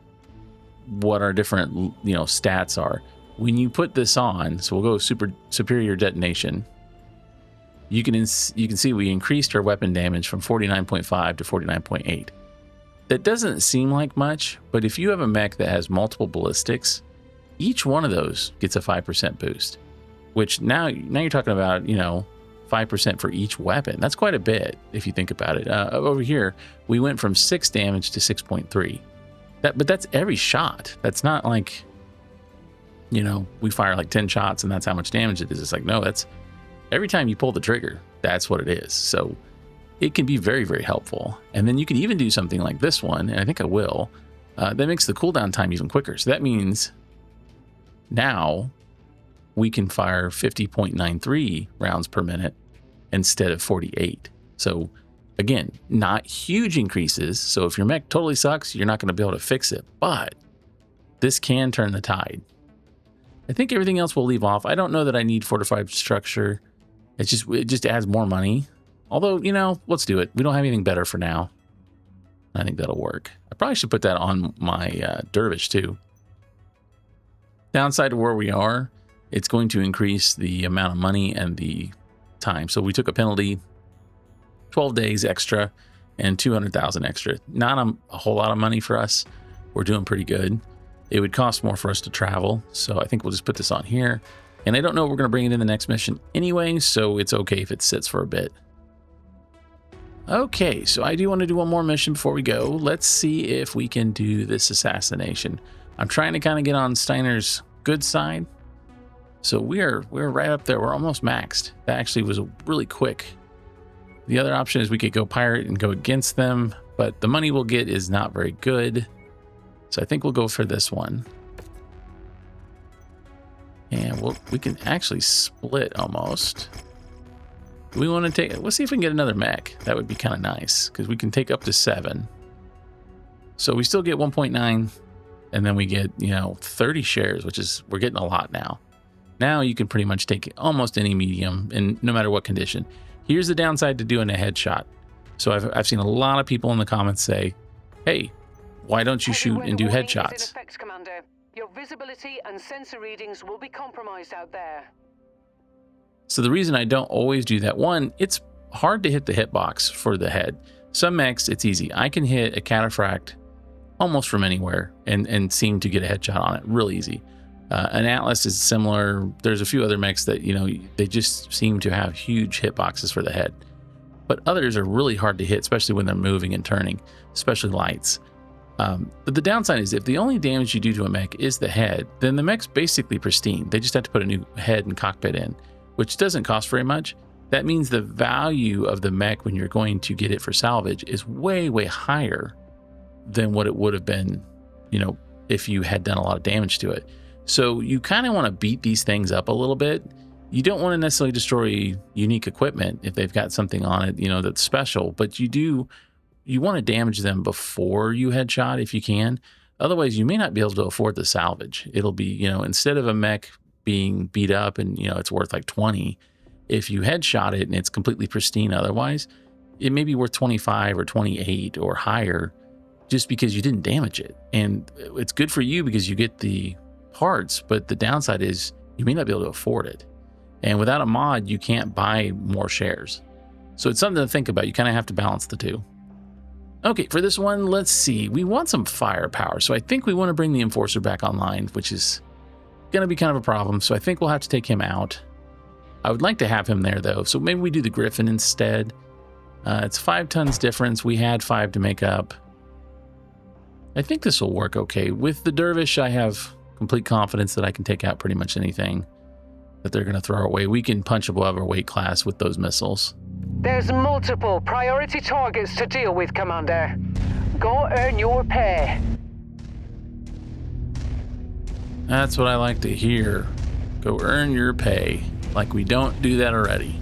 [SPEAKER 1] what our different, you know, stats are. When you put this on, so we'll go superior detonation, you can see we increased our weapon damage from 49.5 to 49.8. That doesn't seem like much, but if you have a mech that has multiple ballistics, each one of those gets a 5% boost, which now you're talking about, you know, 5% for each weapon. That's quite a bit if you think about it. Over here, we went from 6 damage to 6.3. But that's every shot. That's not like, you know, we fire like 10 shots and that's how much damage it is. It's like, no, that's every time you pull the trigger, that's what it is. So it can be very, very helpful. And then you can even do something like this one, and I think I will, that makes the cooldown time even quicker. So that means now we can fire 50.93 rounds per minute instead of 48. So again, not huge increases. So if your mech totally sucks, you're not going to be able to fix it, but this can turn the tide. I think everything else we'll leave off. I don't know that I need fortified structure. It just adds more money. Although, you know, let's do it. We don't have anything better for now. I think that'll work. I probably should put that on my dervish too. Downside to where we are, it's going to increase the amount of money and the time. So we took a penalty, 12 days extra and 200,000 extra. Not a whole lot of money for us. We're doing pretty good. It would cost more for us to travel. So I think we'll just put this on here. And I don't know if we're going to bring it in the next mission anyway, so it's okay if it sits for a bit. Okay, so I do want to do one more mission before we go. Let's see if we can do this assassination. I'm trying to kind of get on Steiner's good side. So we're right up there. We're almost maxed. That actually was really quick. The other option is we could go pirate and go against them, but the money we'll get is not very good. So I think we'll go for this one. And we can actually split almost. We want to take, let's see if we can get another mech. That would be kind of nice because we can take up to 7. So we still get 1.9 and then we get, you know, 30 shares, which is, we're getting a lot now. Now you can pretty much take almost any medium and no matter what condition. Here's the downside to doing a headshot. So I've seen a lot of people in the comments say, hey, why don't you shoot and do headshots?
[SPEAKER 2] Commander. Your visibility and sensor readings will be compromised out there.
[SPEAKER 1] So the reason I don't always do that, one, it's hard to hit the hitbox for the head. Some mechs, it's easy. I can hit a cataphract almost from anywhere and seem to get a headshot on it real easy. An Atlas is similar. There's a few other mechs that, you know, they just seem to have huge hitboxes for the head. But others are really hard to hit, especially when they're moving and turning, especially lights. But the downside is if the only damage you do to a mech is the head, then the mech's basically pristine. They just have to put a new head and cockpit in, which doesn't cost very much. That means the value of the mech when you're going to get it for salvage is way, way higher than what it would have been, you know, if you had done a lot of damage to it. So you kind of want to beat these things up a little bit. You don't want to necessarily destroy unique equipment if they've got something on it, you know, that's special, but you want to damage them before you headshot if you can. Otherwise, you may not be able to afford the salvage. It'll be, you know, instead of a mech being beat up and, you know, it's worth like 20, if you headshot it and it's completely pristine otherwise, it may be worth 25 or 28 or higher just because you didn't damage it. And it's good for you because you get the parts, but the downside is you may not be able to afford it. And without a mod, you can't buy more shares. So it's something to think about. You kind of have to balance the two. Okay, for this one, let's see. We want some firepower, so I think we want to bring the Enforcer back online, which is going to be kind of a problem, so I think we'll have to take him out. I would like to have him there, though, so maybe we do the Griffin instead. It's 5 tons difference. We had 5 to make up. I think this will work okay. With the Dervish, I have complete confidence that I can take out pretty much anything that they're going to throw our way. We can punch above our weight class with those missiles.
[SPEAKER 2] There's multiple priority targets to deal with, Commander. Go earn your pay.
[SPEAKER 1] That's what I like to hear. Go earn your pay. Like we don't do that already.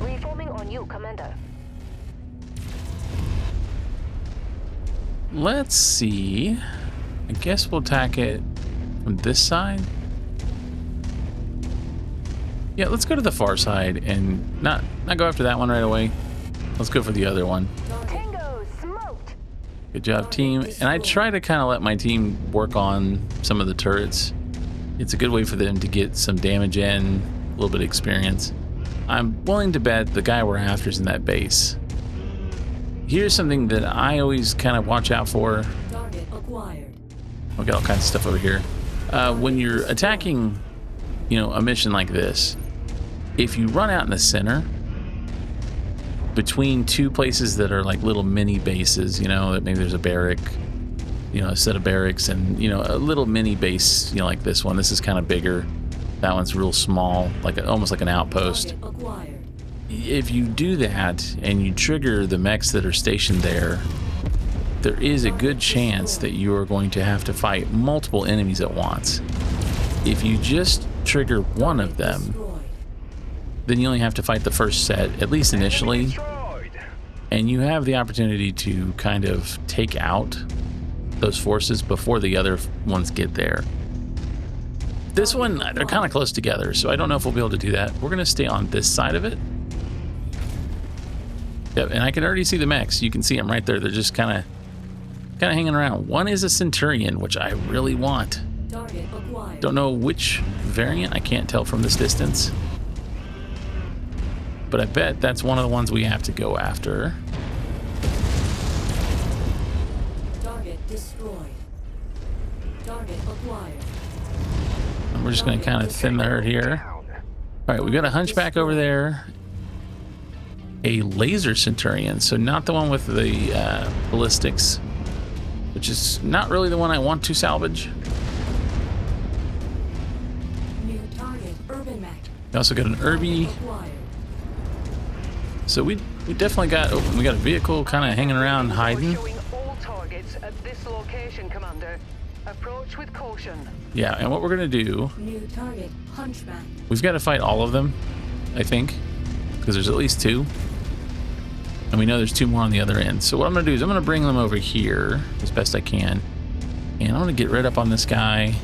[SPEAKER 4] Reforming on you, Commander.
[SPEAKER 1] Let's see. I guess we'll attack it from this side. Yeah, let's go to the far side and not go after that one right away. Let's go for the other one.
[SPEAKER 4] Tango smoked.
[SPEAKER 1] Good job, team. And I try to kind of let my team work on some of the turrets. It's a good way for them to get some damage in, a little bit of experience. I'm willing to bet the guy we're after is in that base. Here's something that I always kind of watch out for.
[SPEAKER 5] Target acquired.
[SPEAKER 1] We got all kinds of stuff over here. When you're attacking, a mission like this, if you run out in the center between two places that are like little mini bases, that maybe there's a barrack, a set of barracks, and a little mini base, like this one. This is kind of bigger. That one's real small, almost like an outpost.
[SPEAKER 5] Target acquired.
[SPEAKER 1] If you do that and you trigger the mechs that are stationed there, there is a good chance that you are going to have to fight multiple enemies at once. If you just trigger one of them,
[SPEAKER 5] Destroyed.
[SPEAKER 1] then you only have to fight the first set, at least initially,
[SPEAKER 3] Destroyed.
[SPEAKER 1] and you have the opportunity to kind of take out those forces before the other ones get there. This one, they're kind of close together, so I don't know if we'll be able to do that. We're going to stay on this side of it. Yep, and I can already see the mechs. You can see them right there. They're just kind of hanging around. One is a Centurion, which I really want.
[SPEAKER 5] Target acquired.
[SPEAKER 1] Don't know which variant. I can't tell from this distance. But I bet that's one of the ones we have to go after.
[SPEAKER 5] Target destroyed. Target acquired.
[SPEAKER 1] And we're just going to kind of thin the herd here. All right, we've got a Hunchback over there. A Laser Centurion, so not the one with the ballistics, which is not really the one I want to salvage.
[SPEAKER 5] New target urban mech.
[SPEAKER 1] We also got an Irby.
[SPEAKER 5] Acquired.
[SPEAKER 1] So we definitely got we got a vehicle kind of hanging around hiding.
[SPEAKER 2] We're showing all targets at this location, Commander. Approach with caution.
[SPEAKER 1] Yeah, and what we're gonna do,
[SPEAKER 5] New target hunchback.
[SPEAKER 1] we've got to fight all of them, I think, because there's at least 2. And we know there's 2 more on the other end. So what I'm gonna do is I'm gonna bring them over here as best I can. And I'm gonna get right up on this guy.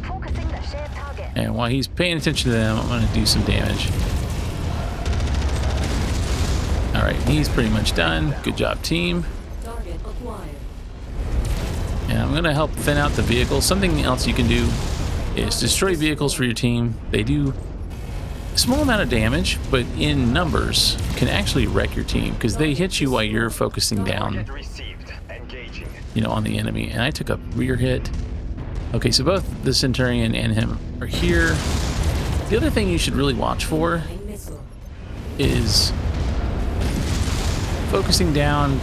[SPEAKER 4] Focusing the shared target.
[SPEAKER 1] And while he's paying attention to them, I'm gonna do some damage. All right, he's pretty much done. Good job, team.
[SPEAKER 5] Target acquired.
[SPEAKER 1] And I'm gonna help thin out the vehicle. Something else you can do is destroy vehicles for your team. They do a small amount of damage, but in numbers can actually wreck your team because they hit you while you're focusing down,
[SPEAKER 3] Target received. Engaging.
[SPEAKER 1] on the enemy. And I took a rear hit. Okay, so both the Centurion and him are here. The other thing you should really watch for
[SPEAKER 5] A missile.
[SPEAKER 1] is focusing down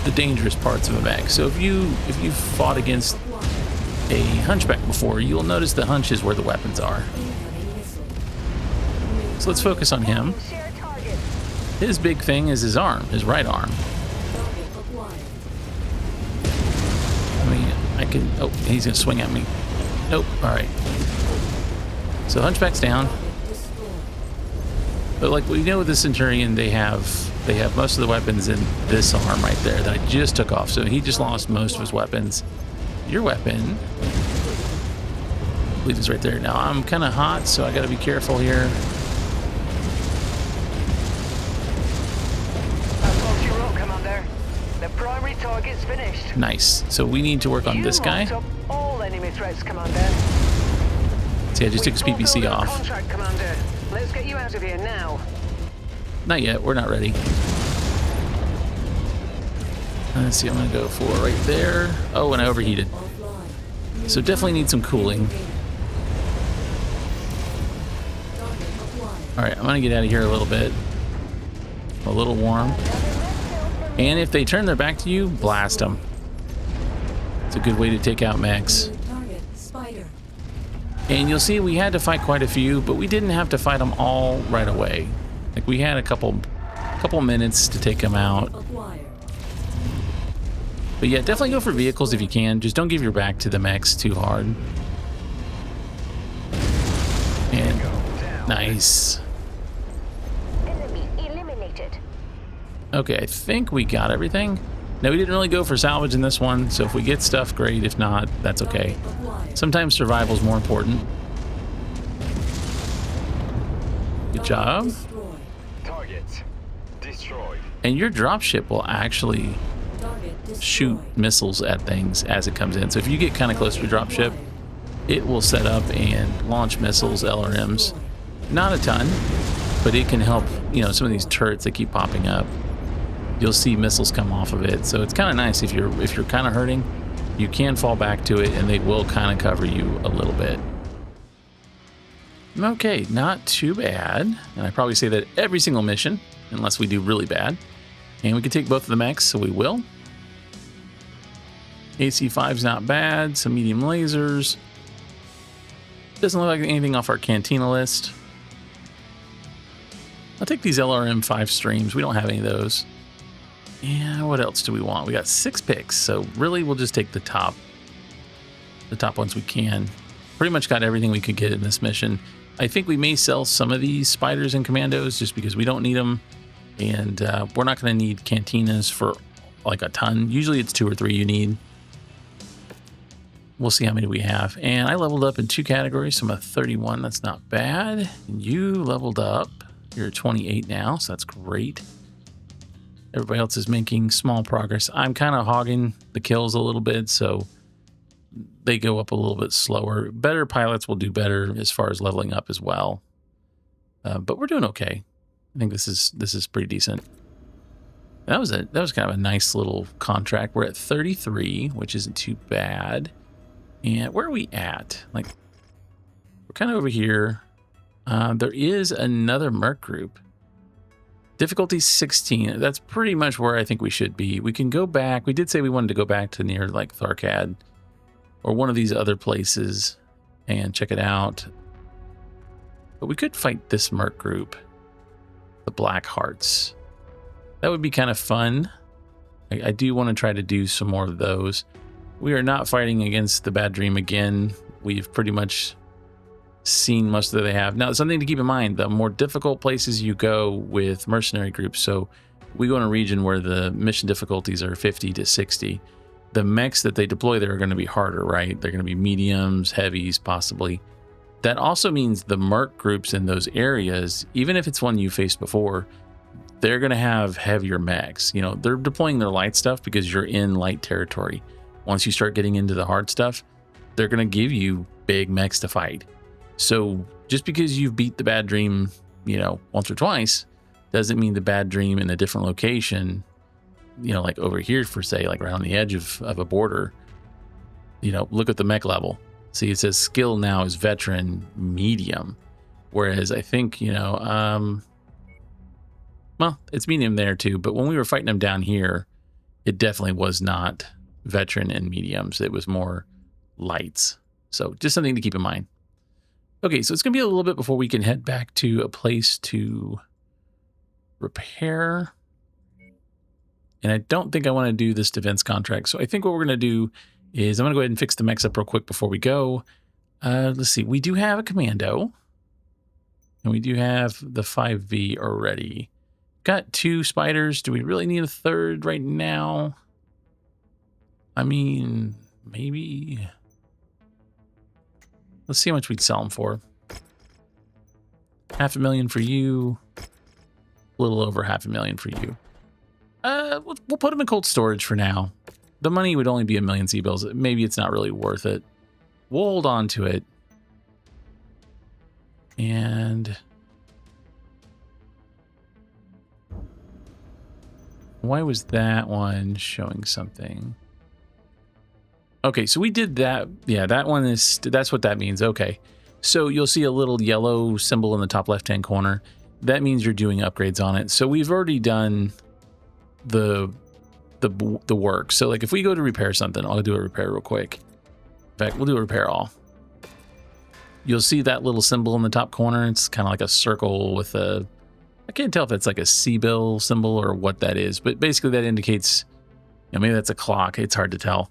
[SPEAKER 1] the dangerous parts of a mech. So if you've fought against
[SPEAKER 5] Acquired.
[SPEAKER 1] a Hunchback before, you'll notice the hunch is where the weapons are.
[SPEAKER 5] Incoming missile.
[SPEAKER 1] So let's focus on him.
[SPEAKER 4] Shared target.
[SPEAKER 1] His big thing is his arm, his right arm.
[SPEAKER 5] Target acquired.
[SPEAKER 1] I mean, I can. Oh, he's gonna swing at me. Nope. All right. So Hunchback's down.
[SPEAKER 5] Target destroyed.
[SPEAKER 1] But like we know with the Centurion, they have most of the weapons in this arm right there that I just took off. So he just lost most of his weapons. Your weapon, I believe, is right there. Now I'm kind of hot, so I got to be careful here.
[SPEAKER 2] That's you wrote, Commander. The primary target's finished.
[SPEAKER 1] Nice. So we need to work on
[SPEAKER 2] You
[SPEAKER 1] this guy.
[SPEAKER 2] locked up all enemy threats, Commander.
[SPEAKER 1] See, I just took his
[SPEAKER 2] We've
[SPEAKER 1] PPC
[SPEAKER 2] fulfilled our
[SPEAKER 1] off.
[SPEAKER 2] Contract, Commander. Let's get you out of here now.
[SPEAKER 1] Not yet. We're not ready. Let's see, I'm going to go for right there. Oh, and I overheated.
[SPEAKER 5] Offline.
[SPEAKER 1] So definitely need some cooling.
[SPEAKER 5] Target acquired.
[SPEAKER 1] All right, I'm going to get out of here a little bit. A little warm. And if they turn their back to you, blast them. It's a good way to take out mechs.
[SPEAKER 5] New target spider.
[SPEAKER 1] And you'll see we had to fight quite a few, but we didn't have to fight them all right away. Like we had a couple minutes to take them out.
[SPEAKER 5] Acquired.
[SPEAKER 1] But yeah, definitely go for vehicles if you can. Just don't give your back to the mechs too hard. And nice.
[SPEAKER 4] Enemy eliminated.
[SPEAKER 1] Okay, I think we got everything. Now, we didn't really go for salvage in this one, so if we get stuff, great. If not, that's okay.
[SPEAKER 5] Target acquired.
[SPEAKER 1] Sometimes survival is more important. Good job.
[SPEAKER 5] Destroyed.
[SPEAKER 3] Targets destroyed.
[SPEAKER 1] And your dropship will actually
[SPEAKER 5] Target destroyed.
[SPEAKER 1] shoot missiles at things as it comes in. So if you get kind of close to your dropship, it will set up and launch missiles, LRMs. Not a ton, but it can help, you know, some of these turrets that keep popping up. You'll see missiles come off of it. So it's kind of nice if you're kind of hurting, you can fall back to it and they will kind of cover you a little bit. Okay, not too bad. And I probably say that every single mission, unless we do really bad. And we can take both of the mechs, so we will. AC-5's not bad. Some medium lasers. Doesn't look like anything off our cantina list. I'll take these LRM-5 streams. We don't have any of those. And what else do we want? We got 6 picks, so really we'll just take the top ones we can. Pretty much got everything we could get in this mission. I think we may sell some of these spiders and commandos just because we don't need them. And we're not going to need cantinas for like a ton. Usually it's 2 or 3 you need. We'll see how many we have. And I leveled up in 2 categories, so I'm at 31. That's not bad. And you leveled up. You're at 28 now, so that's great. Everybody else is making small progress. I'm kind of hogging the kills a little bit, so they go up a little bit slower. Better pilots will do better as far as leveling up as well. But we're doing okay. I think this is pretty decent. That was kind of a nice little contract. We're at 33, which isn't too bad. And where are we at? Like, we're kind of over here. There is another merc group. Difficulty 16. That's pretty much where I think we should be. We can go back. We did say we wanted to go back to near like Tharkad or one of these other places and check it out. But we could fight this merc group, the Black Hearts. That would be kind of fun. I do want to try to do some more of those. We are not fighting against the Bad Dream again. We've pretty much seen most of that they have. Now, something to keep in mind, the more difficult places you go with mercenary groups, so we go in a region where the mission difficulties are 50 to 60. The mechs that they deploy there are going to be harder, right? They're going to be mediums, heavies, possibly. That also means the merc groups in those areas, even if it's one you faced before, they're going to have heavier mechs. You know, they're deploying their light stuff because you're in light territory. Once you start getting into the hard stuff, they're going to give you big mechs to fight. So just because you've beat the Bad Dream, you know, once or twice, doesn't mean the Bad Dream in a different location, you know, like over here, for say, like around the edge of a border, you know, look at the mech level. See, it says skill now is veteran medium. Whereas I think, you know, well, it's medium there too. But when we were fighting them down here, it definitely was not veteran and mediums. It was more lights. So just something to keep in mind. Okay, so it's going to be a little bit before we can head back to a place to repair. And I don't think I want to do this defense contract. So I think what we're going to do is I'm going to go ahead and fix the mechs up real quick before we go. Let's see. We do have a commando. And we do have the 5V already. Got 2 spiders. Do we really need a 3rd right now? I mean, maybe. Let's see how much we'd sell them for. $500,000 for you. A little over $500,000 for you. We'll put them in cold storage for now. The money would only be a million C-bills. Maybe it's not really worth it. We'll hold on to it. And Why was that one showing something? Okay, so we did that. Yeah, that one is, that's what that means. Okay. So you'll see a little yellow symbol in the top left-hand corner. That means you're doing upgrades on it. So we've already done the work. So like if we go to repair something, I'll do a repair real quick. In fact, we'll do a repair all. You'll see that little symbol in the top corner. It's kind of like a circle with a, I can't tell if it's like a C-bill symbol or what that is, but basically that indicates, you know, maybe that's a clock. It's hard to tell.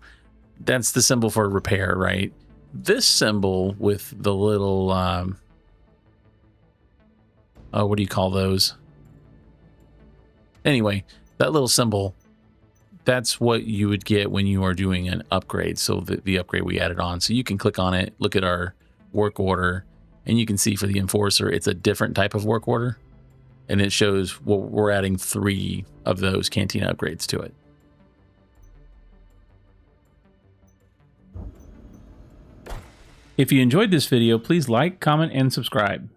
[SPEAKER 1] That's the symbol for repair, right? This symbol with the little, oh, what do you call those? Anyway, that little symbol, that's what you would get when you are doing an upgrade. So the upgrade we added on. So you can click on it, look at our work order, and you can see for the Enforcer, it's a different type of work order. And it shows, well, we're adding 3 of those Cantina upgrades to it. If you enjoyed this video, please like, comment, and subscribe.